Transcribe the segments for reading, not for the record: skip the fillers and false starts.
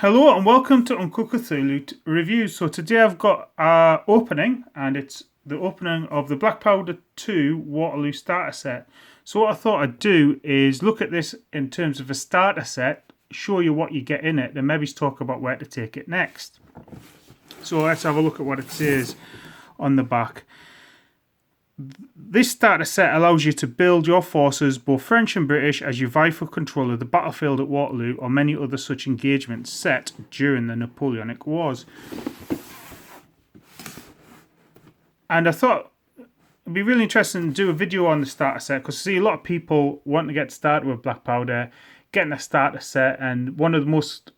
Hello and welcome to Uncle Cthulhu Reviews. So today I've got our opening, and it's the opening of the Black Powder 2 Waterloo starter set. So what I thought I'd do is look at this in terms of a starter set, show you what you get in it, and maybe talk about where to take it next. So let's have a look at what it says on the back. This starter set allows you to build your forces, both French and British, as you vie for control of the battlefield at Waterloo or many other such engagements set during the Napoleonic Wars. And I thought it'd be really interesting to do a video on the starter set, because I see a lot of people wanting to get started with Black Powder, getting a starter set, and one of the most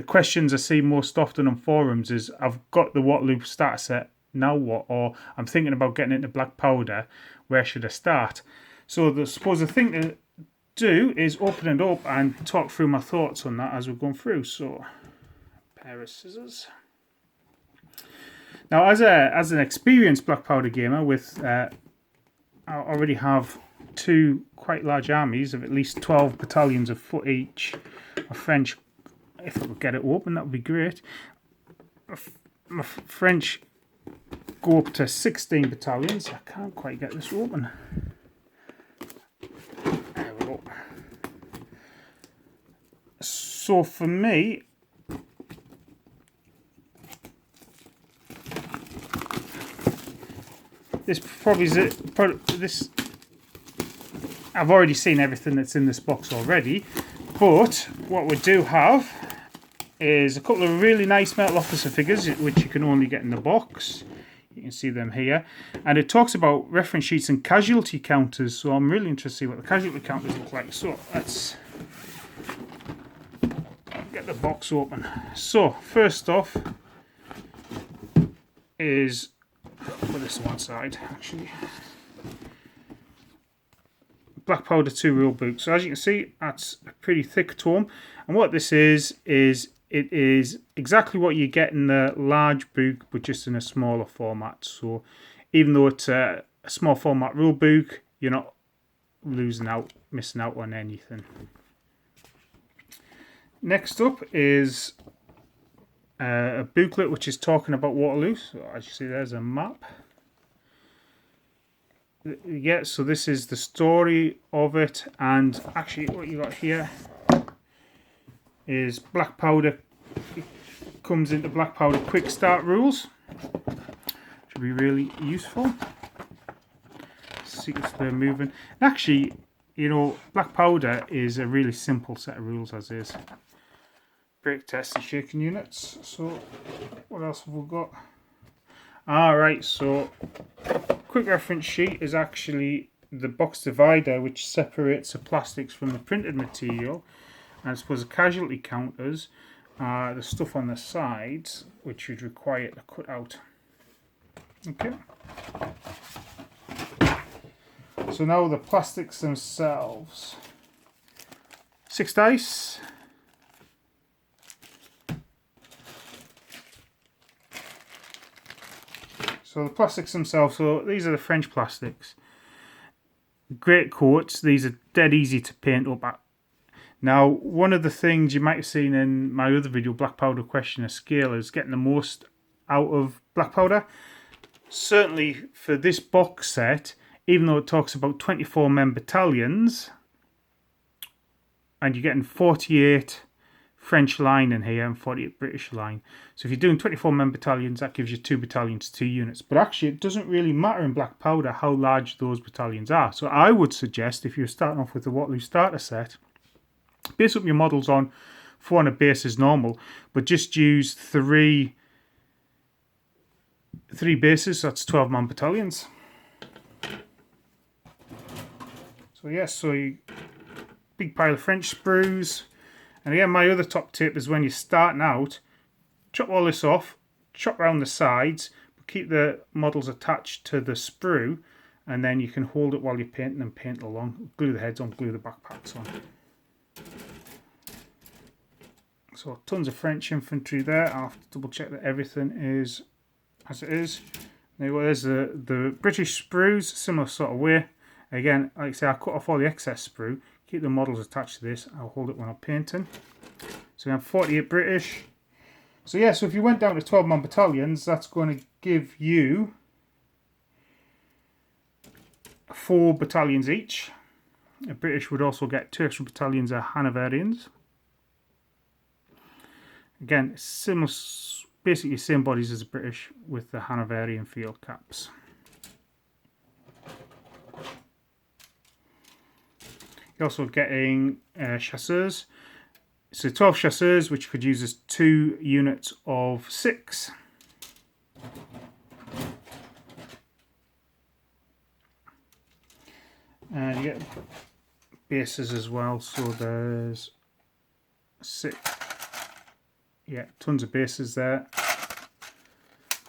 questions I see most often on forums is, I've got the Waterloo starter set, now what? Or I'm thinking about getting into Black Powder, where should I start? So I suppose the thing to do is open it up and talk through my thoughts on that as we're going through. So, pair of scissors. Now, as an experienced Black Powder gamer, with I already have two quite large armies of at least 12 battalions of foot each of French. If I could get it open, that would be great. My French go up to 16 battalions. I can't quite get this open. There we go. So for me, this probably is it. This, I've already seen everything that's in this box already, but what we do have is a couple of really nice metal officer figures, which you can only get in the box. You can see them here, and it talks about reference sheets and casualty counters, so I'm really interested to see what the casualty counters look like. So let's get the box open. So first off is, put this on one side actually, Black Powder 2 rule book. So as you can see, that's a pretty thick tome, and what this is it is exactly what you get in the large book, but just in a smaller format. So even though it's a small format rule book, you're not missing out on anything. Next up is a booklet which is talking about Waterloo. So as you see, there's a map. Yeah, so this is the story of it, and actually what you got here is Black Powder. It comes into Black Powder quick start rules. Should be really useful. Secrets they're moving. And actually, you know, Black Powder is a really simple set of rules as is. Break test and shaking units. So what else have we got? Alright, so quick reference sheet is actually the box divider, which separates the plastics from the printed material. And I suppose the casualty counters are the stuff on the sides, which you'd require to cut out. Okay. So now the plastics themselves. 6 dice. So the plastics themselves, so these are the French plastics. Great coats, these are dead easy to paint up. Now, one of the things you might have seen in my other video, Black Powder Questioner Scale, is getting the most out of Black Powder. Certainly for this box set, even though it talks about 24 men battalions, and you're getting 48 French line in here and 48 British line. So if you're doing 24 men battalions, that gives you 2 battalions, 2 units. But actually, it doesn't really matter in Black Powder how large those battalions are. So I would suggest, if you're starting off with the Waterloo starter set, base up your models on 400 base as normal, but just use three bases, so that's 12 man battalions. So yes, so you big pile of French sprues. And again, my other top tip is when you're starting out, chop all this off, chop around the sides, but keep the models attached to the sprue, and then you can hold it while you're painting and paint along. Glue the heads on, glue the backpacks on. So tons of French infantry there. I'll have to double check that everything is as it is. Now there's the British sprues, similar sort of way. Again, like I say, I cut off all the excess sprue, keep the models attached to this. I'll hold it when I'm painting. So we have 48 British. So yeah, so if you went down to 12-man battalions, that's going to give you 4 battalions each. The British would also get 2 extra battalions of Hanoverians. Again, similar, basically same bodies as the British with the Hanoverian field caps. You're also getting chasseurs. So 12 chasseurs, which could use as 2 units of 6. And you get bases as well. So there's 6. Yeah, tons of bases there.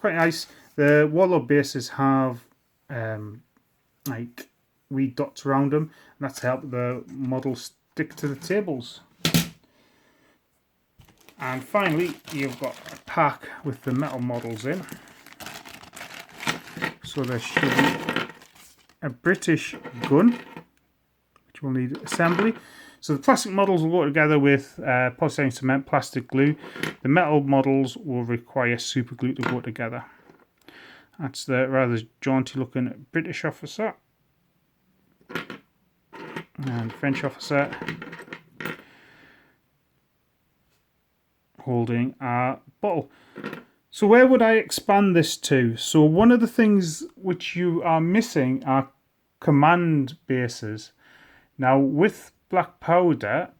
Quite nice. The warlord bases have like wee dots around them, and that's to help the models stick to the tables. And finally, you've got a pack with the metal models in. So there should be a British gun, which will need assembly. So the plastic models will go together with polystyrene cement, plastic glue. The metal models will require super glue to go together. That's the rather jaunty looking British officer. And French officer holding a bottle. So where would I expand this to? So one of the things which you are missing are command bases. Now with black powder,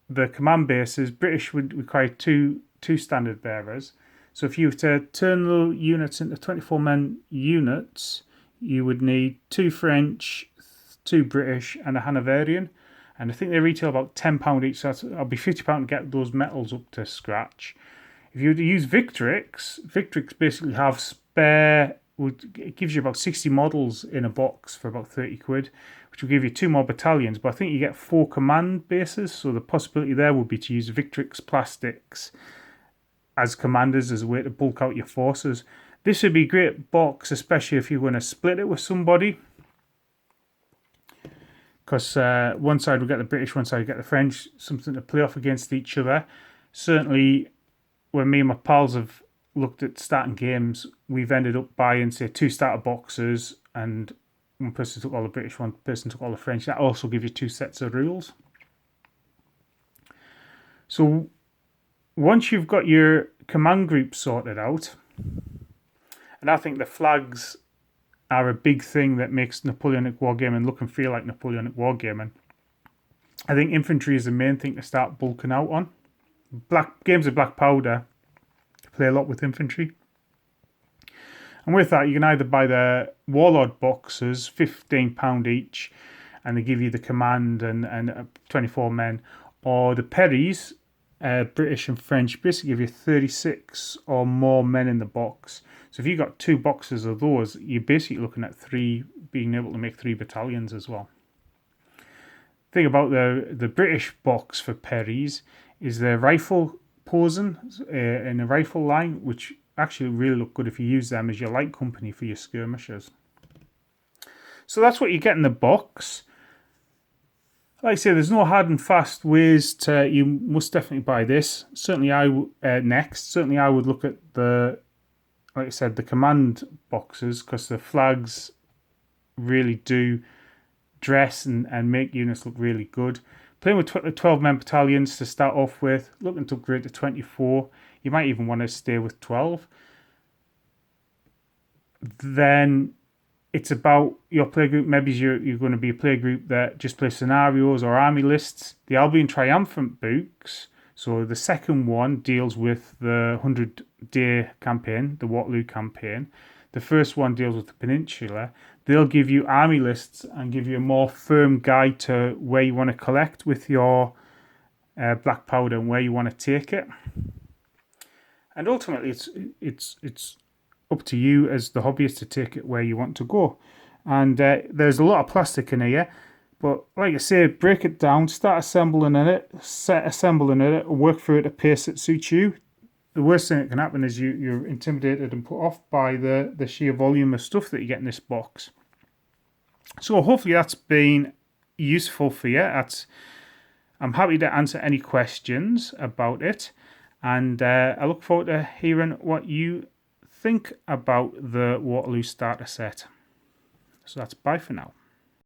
the command bases, British would require two standard bearers. So if you were to turn the units into 24-man units, you would need 2 French, 2 British, and a Hanoverian. And I think they retail about £10 each, so that'll be £50 to get those metals up to scratch. If you were to use Victrix, Victrix basically have spare, it gives you about 60 models in a box for about 30 quid, which will give you 2 more battalions, but I think you get 4 command bases, so the possibility there would be to use Victrix plastics as commanders as a way to bulk out your forces. This would be a great box, especially if you're going to split it with somebody, because one side will get the British, one side will get the French, something to play off against each other. Certainly, when me and my pals have looked at starting games, we've ended up buying, say, 2 starter boxes, and one person took all the British, one person took all the French. That also gives you 2 sets of rules. So once you've got your command group sorted out, and I think the flags are a big thing that makes Napoleonic Wargaming look and feel like Napoleonic Wargaming. I think infantry is the main thing to start bulking out on. Games of black powder play a lot with infantry. And with that, you can either buy the warlord boxes, £15 each, and they give you the command and 24 men, or the Perrys, British and French, basically give you 36 or more men in the box. So if you got 2 boxes of those, you're basically looking at being able to make 3 battalions as well. The thing about the British box for Perrys is the rifle posing in a rifle line, which actually really look good if you use them as your light company for your skirmishers. So that's what you get in the box. Like I say, there's no hard and fast ways to. You must definitely buy this. Certainly, next. Certainly, I would look at like I said, the command boxes, because the flags really do dress and make units look really good. Playing with 12-man battalions to start off with, looking to upgrade to 24. You might even want to stay with 12. Then it's about your playgroup. Maybe you're going to be a playgroup that just plays scenarios or army lists. The Albion Triumphant books. So the second one deals with the 100-day campaign, the Waterloo campaign. The first one deals with the Peninsula. They'll give you army lists and give you a more firm guide to where you want to collect with your black powder and where you want to take it. And ultimately, it's up to you as the hobbyist to take it where you want to go. And there's a lot of plastic in here, but like I say, break it down, start assembling in it, work through it at a pace that suits you. The worst thing that can happen is you're intimidated and put off by the sheer volume of stuff that you get in this box. So hopefully that's been useful for you. I'm happy to answer any questions about it, and I look forward to hearing what you think about the Waterloo starter set. So that's bye for now.